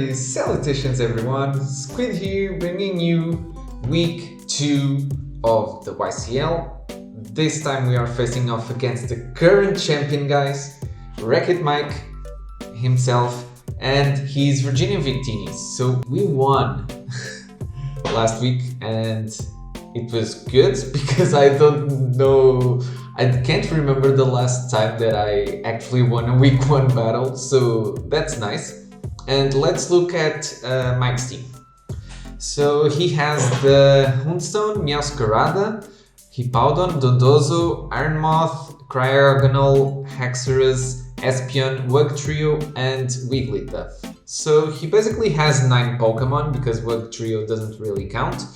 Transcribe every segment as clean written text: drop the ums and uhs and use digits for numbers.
Calamari Salutations everyone, Squid here bringing you week 2 of the YCL. This time we are facing off against the current champion guys, Wreckitmike himself and his Virginia Victinis. So we won last week and it was good because I can't remember the last time that I actually won a week 1 battle, so that's nice. And let's look at Mike's team. So he has the Houndstone, Meowscarada, Hippowdon, Dondozo, Ironmoth, Cryogonal, Haxorus, Espion, Wugtrio, and Wigglytuff. So he basically has 9 Pokemon because Wugtrio doesn't really count.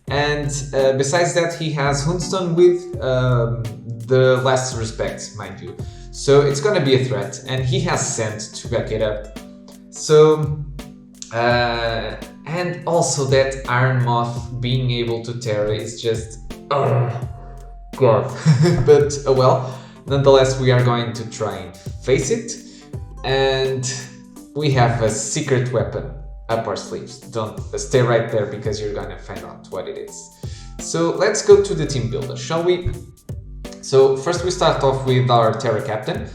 And besides that, he has Houndstone with the last respect, mind you. So it's gonna be a threat, and he has Sand to back it up. So, and also that Iron Moth being able to Terra is just, God. But well, nonetheless, we are going to try and face it. And we have a secret weapon up our sleeves. Don't stay right there because you're gonna find out what it is. So let's go to the team builder, shall we? So first we start off with our Terra captain,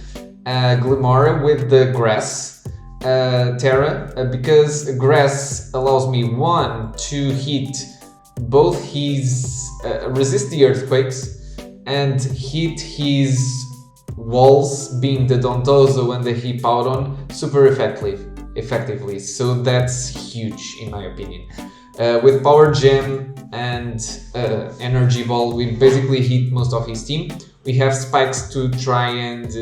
Glimmora with the grass Terra, because grass allows me to hit both his resist the earthquakes and hit his walls, being the Dondozo and the Hippowdon, super effectively. So that's huge in my opinion. With Power Gem and Energy Ball, we basically hit most of his team. We have Spikes to try and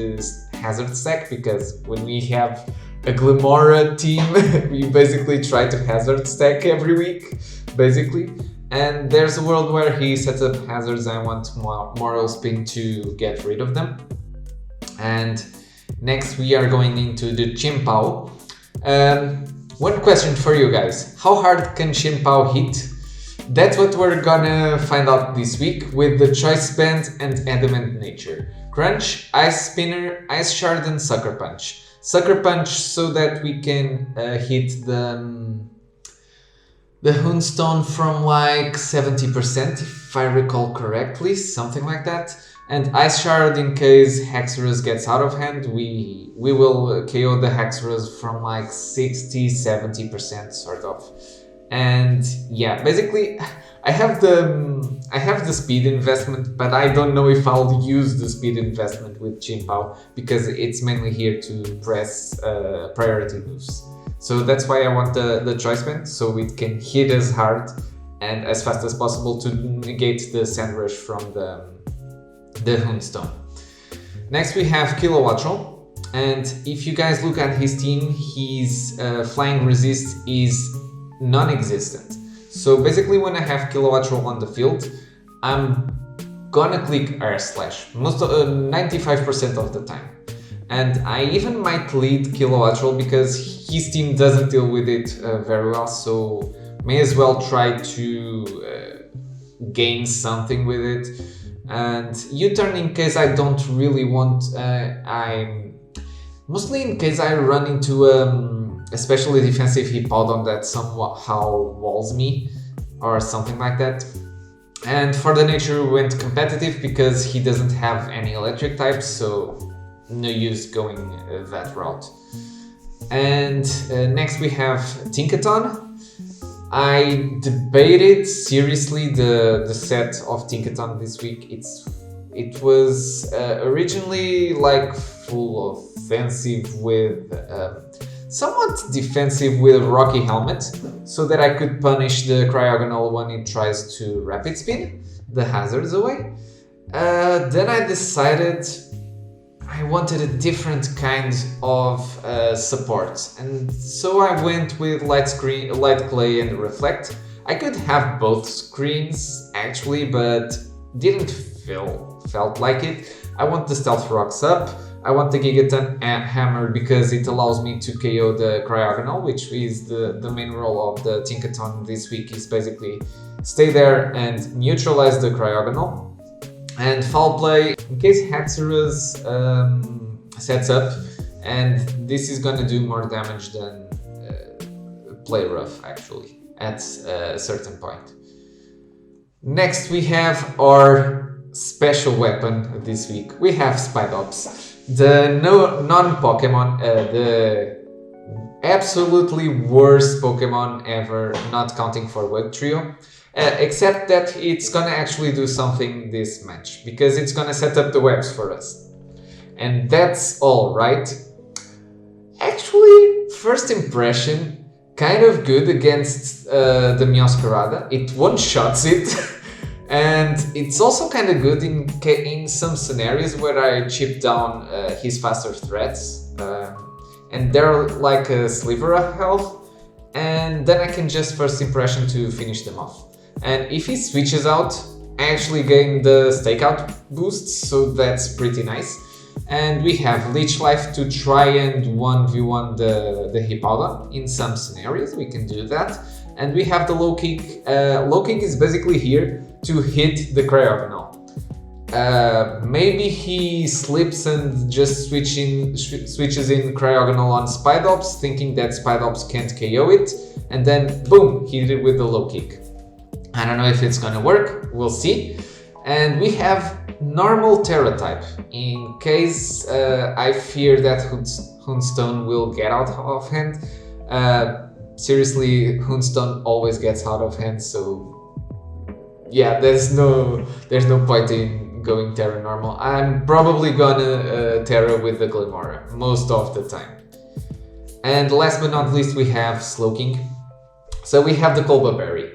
hazard stack, because when we have a Glimmora team, we basically try to hazard stack every week, basically. And there's a world where he sets up hazards. I want Moral Spin to get rid of them. And next we are going into the Chimpao. One question for you guys: how hard can Chimpao hit? That's what we're gonna find out this week with the Choice Band and Adamant Nature. Crunch, Ice Spinner, Ice Shard and Sucker Punch. Sucker Punch so that we can hit the Houndstone from like 70%, if I recall correctly, something like that. And Ice Shard in case Haxorus gets out of hand, we will KO the Haxorus from like 60-70% sort of. And yeah, basically I have the speed investment, but I don't know if I'll use the speed investment with Chimpao because it's mainly here to press priority moves. So that's why I want the Choice Band, so it can hit as hard and as fast as possible to negate the Sand Rush from the Houndstone. Next we have Kilowattrel, and if you guys look at his team, his flying resist is non-existent. So basically when I have Kilowattrel on the field, I'm gonna click Air Slash 95% of the time. And I even might lead Kilowattrel because his team doesn't deal with it very well, so may as well try to gain something with it. And U-turn in case I don't really want, mostly in case I run into especially defensive Hippowdon that somehow walls me or something like that. And for the nature we went competitive because he doesn't have any electric types, so no use going that route. And next we have Tinkaton. I debated seriously the set of Tinkaton this week. It was originally like full offensive with somewhat defensive with Rocky Helmet, so that I could punish the Cryogonal when it tries to Rapid Spin the hazards away. Then I decided I wanted a different kind of support, and so I went with Light Clay and Reflect. I could have both screens actually, but didn't felt like it. I want the Stealth Rocks up. I want the Gigaton Hammer because it allows me to KO the Cryogonal, which is the main role of the Tinkaton this week, is basically stay there and neutralize the Cryogonal. And Foul Play, in case Haxorus sets up, and this is gonna do more damage than play rough actually at a certain point. Next we have our special weapon this week. We have Spidops, the non-Pokemon, the absolutely worst Pokemon ever, not counting for Web Trio. Except that it's gonna actually do something this match, because it's gonna set up the webs for us. And that's all, right? Actually, first impression, kind of good against the Meowscarada. It one-shots it. And it's also kind of good in some scenarios where I chip down his faster threats. And they're like a sliver of health. And then I can just first impression to finish them off. And if he switches out, I actually gain the stakeout boost, so that's pretty nice. And we have Leech Life to try and 1v1 the Hippowdon in some scenarios, we can do that. And we have the Low Kick. Low Kick is basically here to hit the Cryogonal. Maybe he slips and just switches in Cryogonal on Spidops, thinking that Spidops can't KO it, and then boom, hit it with the Low Kick. I don't know if it's gonna work, we'll see. And we have normal Terra type, in case I fear that Houndstone will get out of hand. Seriously, Houndstone always gets out of hand, so yeah, there's no point in going Terra normal. I'm probably gonna Terra with the Calamari most of the time. And last but not least, we have Slowking. So we have the Kolba Berry.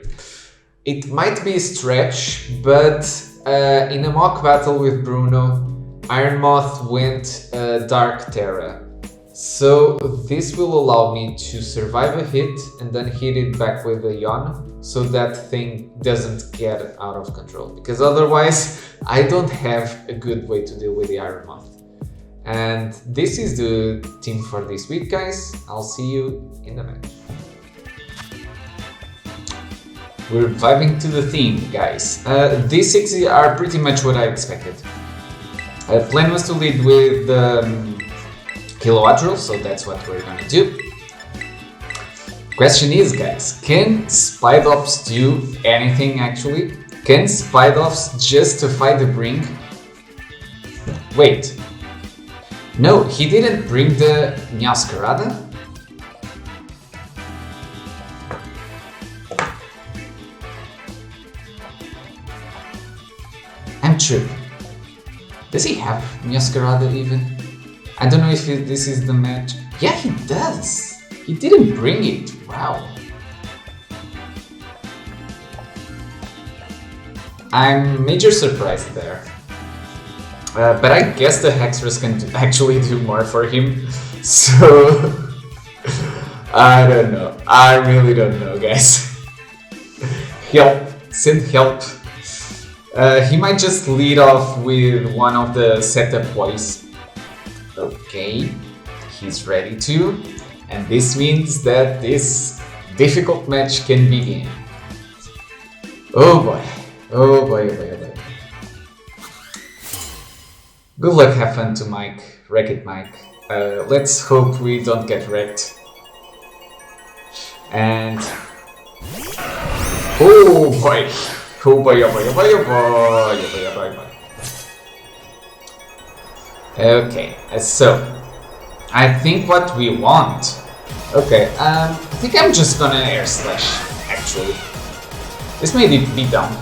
It might be a stretch, but in a mock battle with Bruno, Iron Moth went Dark Terra. So this will allow me to survive a hit and then hit it back with a Yawn, so that thing doesn't get out of control. Because otherwise, I don't have a good way to deal with the Iron Moth. And this is the team for this week, guys. I'll see you in the match. We're vibing to the theme, guys. These 6 are pretty much what I expected. Plan was to lead with Kilowatt, so that's what we're gonna do. Question is, guys, can Spidops do anything actually? Can Spidops justify the bring? Wait. No, he didn't bring the Meowscarada? I'm tripping. Does he have Meowscarada even? I don't know if this is the match. Yeah, he does! He didn't bring it, wow. I'm major surprised there. But I guess the Hexerus can actually do more for him, so... I don't know. I really don't know, guys. Help. Send help. He might just lead off with one of the setup boys. Okay, he's ready to, and this means that this difficult match can begin. Oh boy, oh boy, oh boy, oh boy. Good luck, have fun to Mike, Wreckitmike. Let's hope we don't get wrecked. And... oh boy! Oh boy, oh boy, oh boy, oh boy, oh boy, oh boy, oh boy. Okay, so I think what we want. Okay, I think I'm just gonna air slash. Actually, this may be dumb,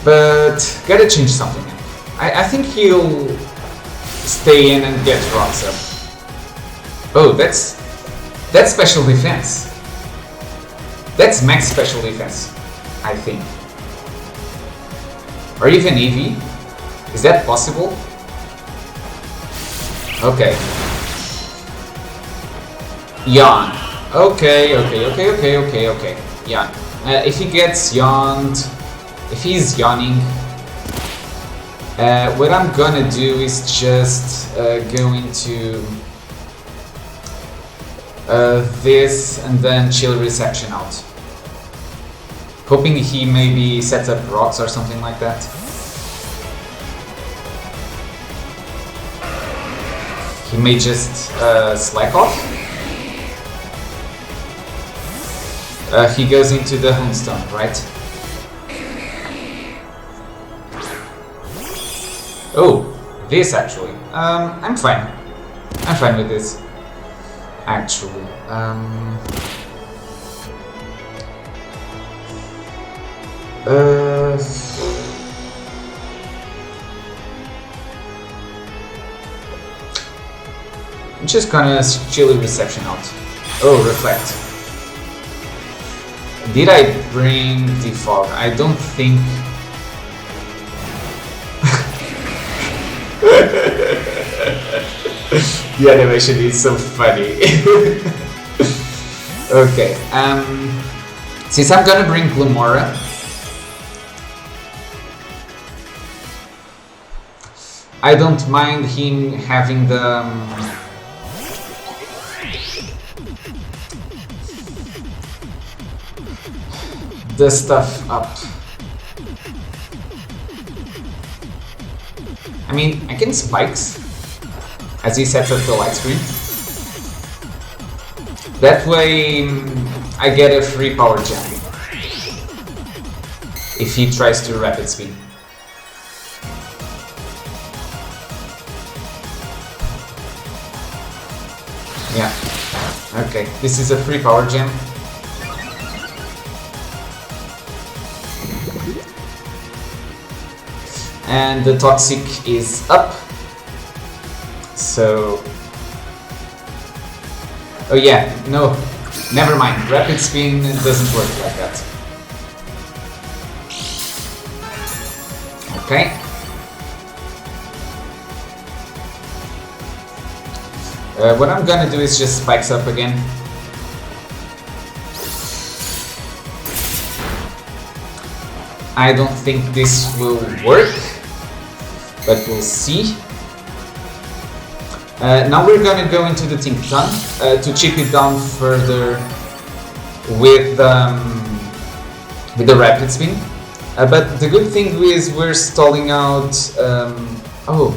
but gotta change something. I think he'll stay in and get rocks up. Oh, that's special defense. That's max special defense, I think, or even EV. Is that possible? Okay. Yawn. Okay. Yawn. If he gets yawned, if he's yawning, what I'm gonna do is just go into this and then chill reception out. Hoping he maybe sets up rocks or something like that. He may just slack off. He goes into the Houndstone, right? Oh, this actually. I'm fine. I'm fine with this. Actually. I'm just gonna chilly reception out. Oh, reflect. Did I bring defog? I don't think. The animation is so funny. Okay. Since I'm gonna bring Glamora, I don't mind him having the stuff up. I mean, I can spikes as he sets up the light screen. That way, I get a free power gem if he tries to rapid spin. Yeah. Okay, this is a free power gem. And the toxic is up. So... Oh yeah, no, never mind. Rapid spin doesn't work like that. Okay. What I'm gonna do is just spikes up again. I don't think this will work, but we'll see. Now we're gonna go into the Tinkaton to chip it down further with the rapid spin. But the good thing is we're stalling out. Oh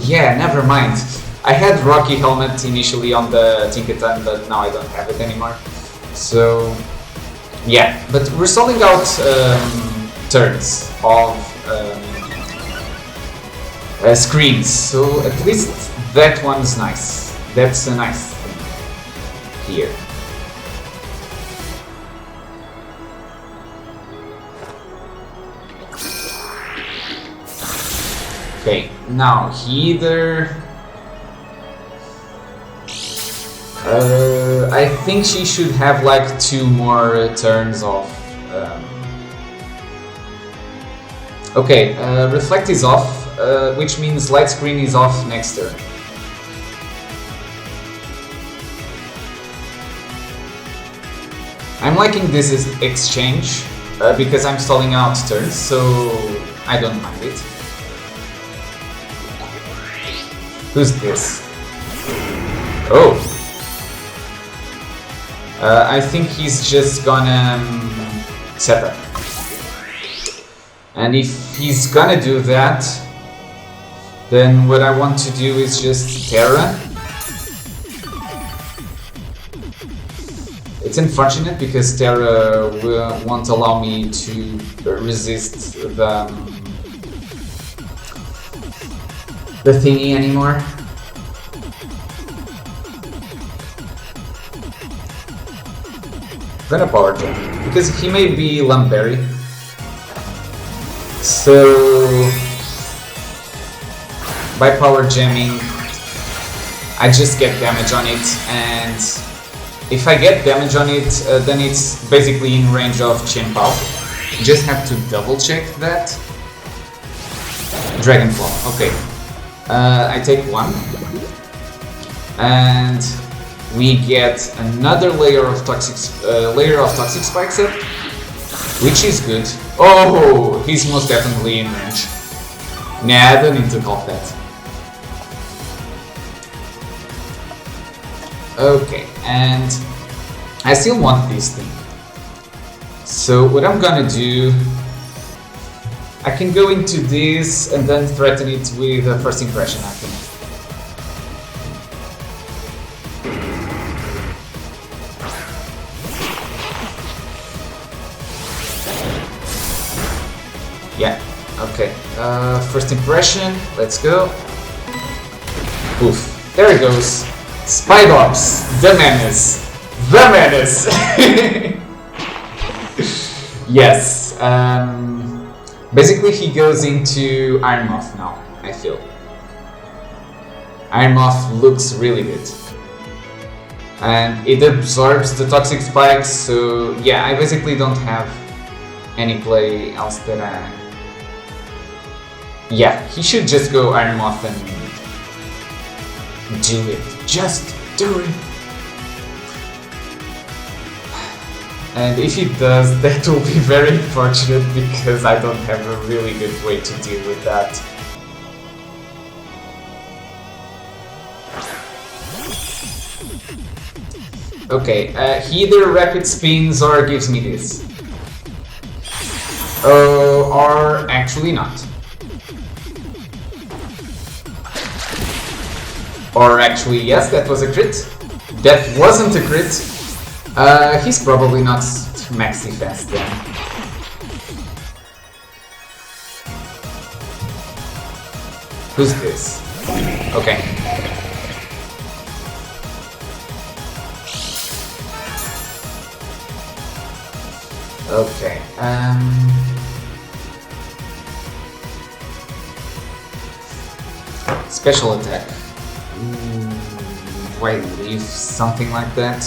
yeah, never mind. I had Rocky Helmet initially on the Tinkaton, but now I don't have it anymore. So yeah, but we're stalling out turns of screens. So at least that one's nice. That's a nice thing here. Okay, now he either... I think she should have like 2 more turns of... Okay, Reflect is off, which means Light Screen is off next turn. I'm liking this exchange because I'm stalling out turns, so I don't mind it. Who's this? Oh! I think he's just gonna set up. And if he's gonna do that, then what I want to do is just Terra. It's unfortunate because Terra won't allow me to resist the thingy anymore. I'm gonna power gem because he may be Lumberry. So by power jamming, I just get damage on it, and if I get damage on it, then it's basically in range of Chenpao. Just have to double check that. Dragonfall, okay. I take 1, and we get another layer of toxic spikes up, which is good. Oh, he's most definitely in range. Nah, I don't need to call that. Okay, and I still want this thing. So what I'm gonna do, I can go into this and then threaten it with a first impression, I think. Yeah, okay. First impression, let's go. Oof, there it goes. Spidops, the menace. The menace! Yes, basically he goes into Iron Moth now, I feel. Iron Moth looks really good. And it absorbs the toxic spikes, so yeah, I basically don't have any play else that I... Yeah, he should just go Iron Moth and do it. Just do it! And if he does, that will be very unfortunate because I don't have a really good way to deal with that. Okay, he either rapid spins or gives me this. Or actually not. Or actually yes, that was a crit. That wasn't a crit. He's probably not maxi fast then. Who's this? Okay. Okay, special attack. Why leave something like that?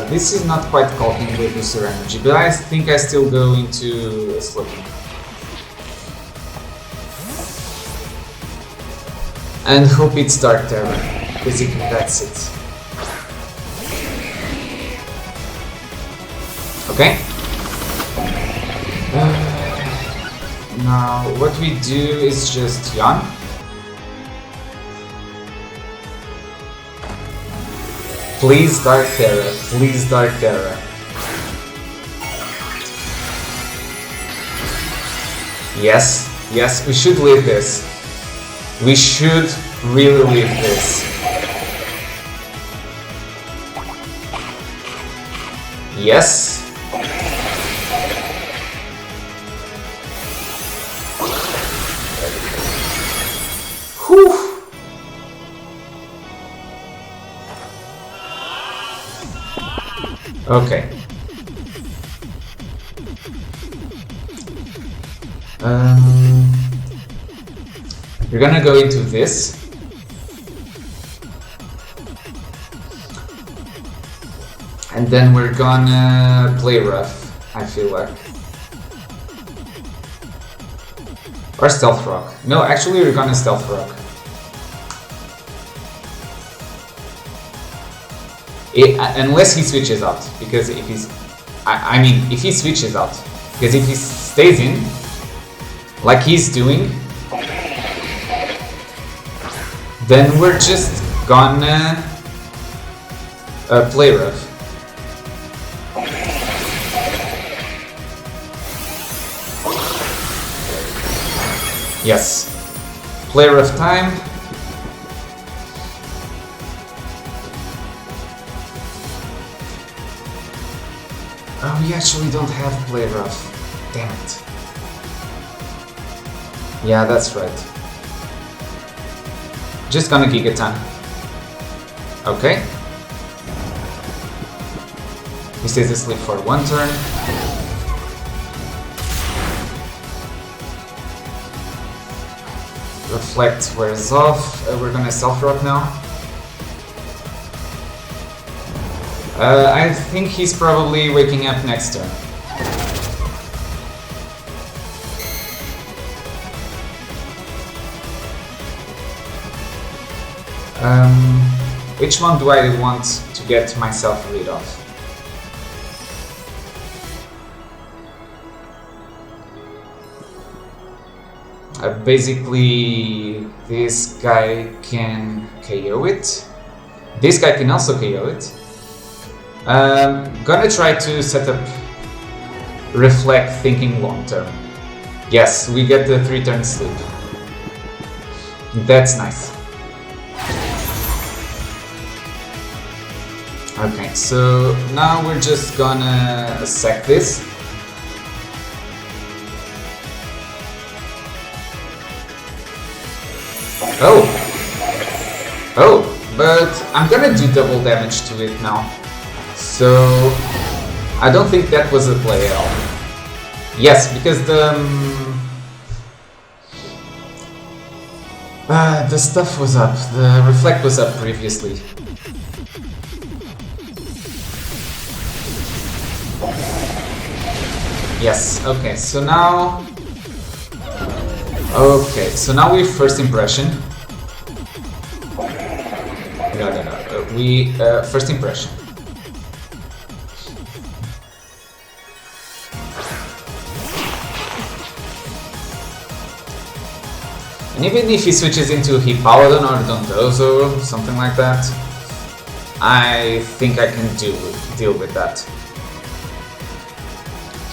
This is not quite coping with booster energy, but I think I still go into Slurping. And hope it's Dark Terror. Basically, that's it. Okay. Now, what we do is just yawn. Please Dark Terror, please Dark Terror. Yes, yes, we should leave this. We should really leave this. Yes. Whew. Okay. We're gonna go into this. And then we're gonna play rough, I feel like. Or stealth rock. No, actually we're gonna stealth rock. Unless he switches out, because if he's... I mean, if he switches out, because if he stays in, like he's doing, then we're just gonna play rough. Yes, play rough time. Oh, we actually don't have play rough. Damn it. Yeah, that's right. Just gonna Gigaton. Okay. He stays asleep for one turn. Reflect wears off. We're gonna self-rock now. I think he's probably waking up next turn. Which one do I want to get myself rid of? Basically, this guy can KO it. This guy can also KO it. Gonna try to set up Reflect, thinking long term. Yes, we get the 3-turn sleep. That's nice. Okay, so now we're just gonna sack this. Oh! Oh, but I'm gonna do double damage to it now. So I don't think that was a play at all. Yes, because the stuff was up, the reflect was up previously. Yes, okay, so now... Okay, so now we first impression. No, we first impression. And even if he switches into Paladin or Dondozo, something like that, I think I can deal with that.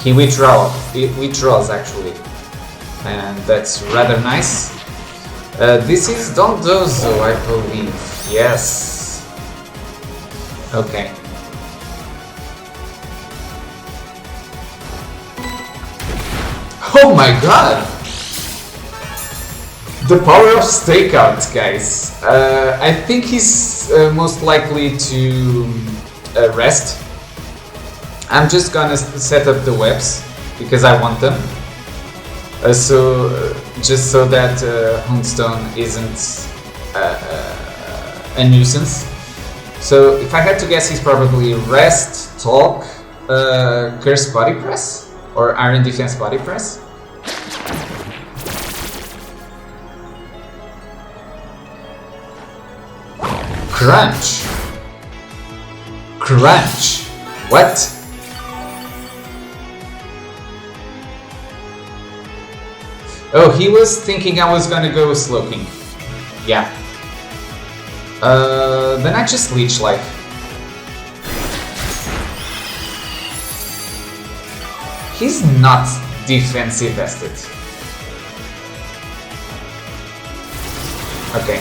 He withdraws actually, and that's rather nice. This is Dondozo, I believe. Yes. Okay. Oh my god! The power of stakeout, guys. I think he's most likely to rest. I'm just gonna set up the webs because I want them. Just so that Houndstone isn't a nuisance. So if I had to guess, he's probably rest, talk, curse body press, or iron defense body press. Crunch. Crunch. What? Oh, he was thinking I was gonna go Slowking. Yeah. Then I just Leech Life. He's not defensive vested. Okay.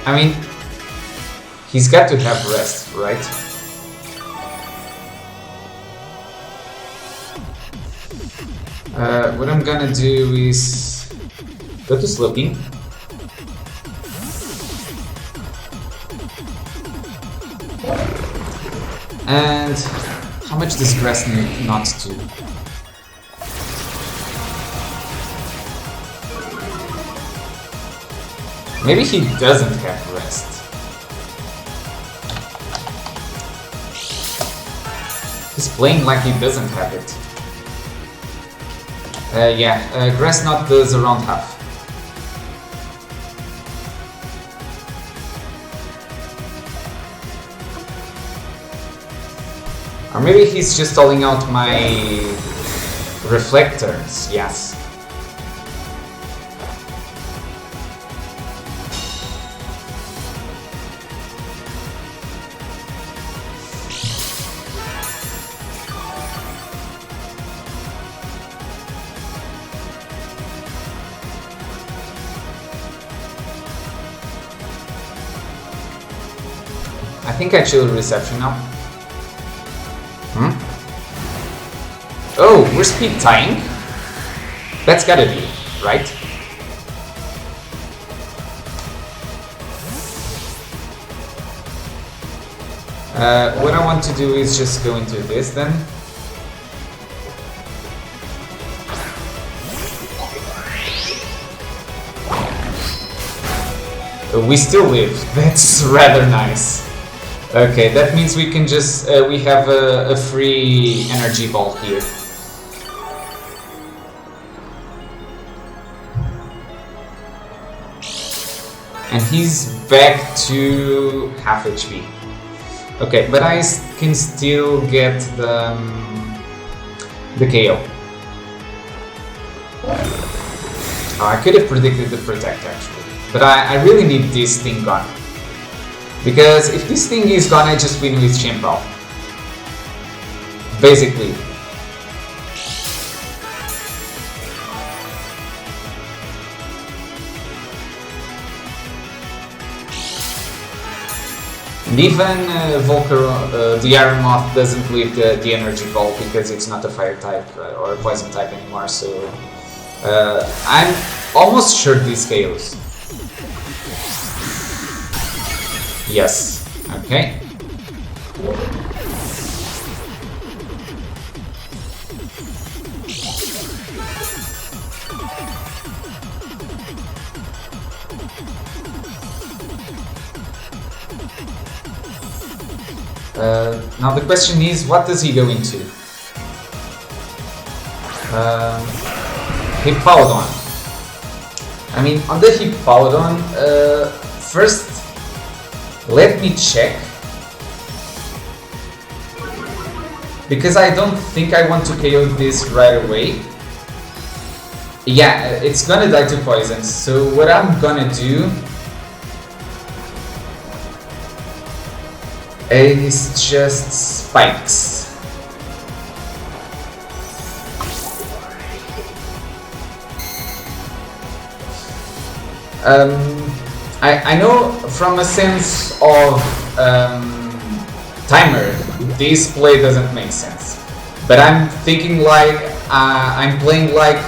I mean, he's got to have rest, right? What I'm gonna do is go to Slowking. And how much does Grass need not to? Maybe he doesn't have rest. He's playing like he doesn't have it. Grass knot does around half. Or maybe he's just stalling out my reflectors, yes. I think I chill reception now. Oh, we're speed tying? That's gotta be, right? What I want to do is just go into this then. We still live. That's rather nice. Okay, that means we can just we have a free energy ball here. And he's back to half HP. Okay, but I can still get the KO. Oh, I could have predicted the protect actually, but I really need this thing gone. Because if this thing is gone, I just win with Chimpo. Basically. And even the Iron Moth doesn't leave the energy ball because it's not a fire type or a poison type anymore, so I'm almost sure this KOs. Yes, okay. Now the question is, what does he go into? Hippowdon. I mean, on the Hippowdon, first let me check, because I don't think I want to KO this right away. Yeah, it's gonna die to poison, so what I'm gonna do is just spikes. I know from a sense of timer, this play doesn't make sense, but I'm thinking like I'm playing like,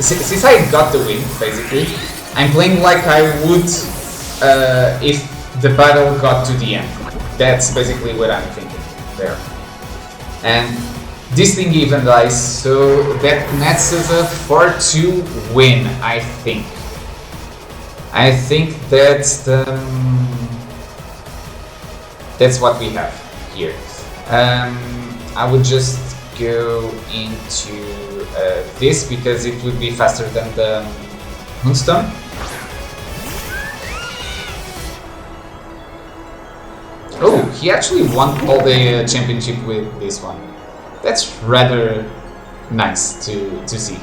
since I got the win basically, I'm playing like I would if the battle got to the end. That's basically what I'm thinking there. And this thing even dies, so that nets us a 4-2 win, I think. I think that's what we have here. I would just go into this because it would be faster than the Houndstone. Oh, he actually won all the championship with this one. That's rather nice to see.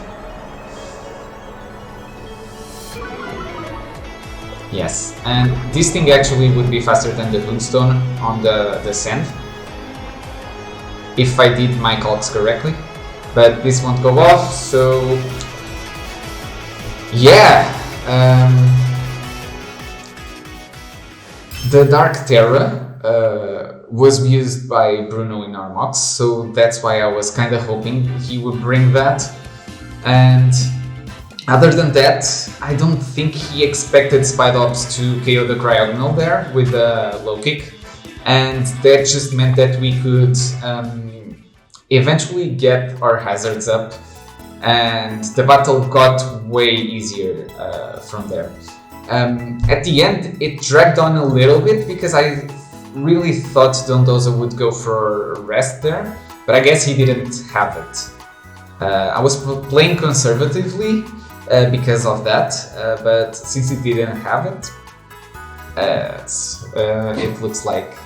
Yes, and this thing actually would be faster than the Houndstone on the sand, if I did my calcs correctly, but this won't go off, so yeah. The Dark Terra was used by Bruno in Armox, so that's why I was kind of hoping he would bring that. And other than that, I don't think he expected Spidops to KO the Cryogonal there with the low kick, and that just meant that we could eventually get our hazards up, and the battle got way easier from there. At the end, it dragged on a little bit because I really thought Dondozo would go for a rest there, but I guess he didn't have it. I was playing conservatively because of that, but since he didn't have it, it looks like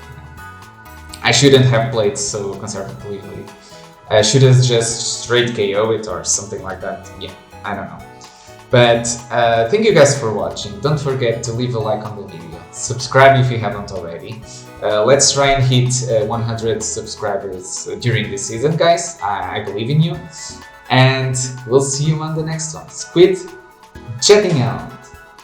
I shouldn't have played so conservatively. I should have just straight KO it or something like that. Yeah, I don't know. But thank you guys for watching. Don't forget to leave a like on the video. Subscribe if you haven't already. Let's try and hit 100 subscribers during this season, guys. I believe in you. And we'll see you on the next one. Squid, chatting out.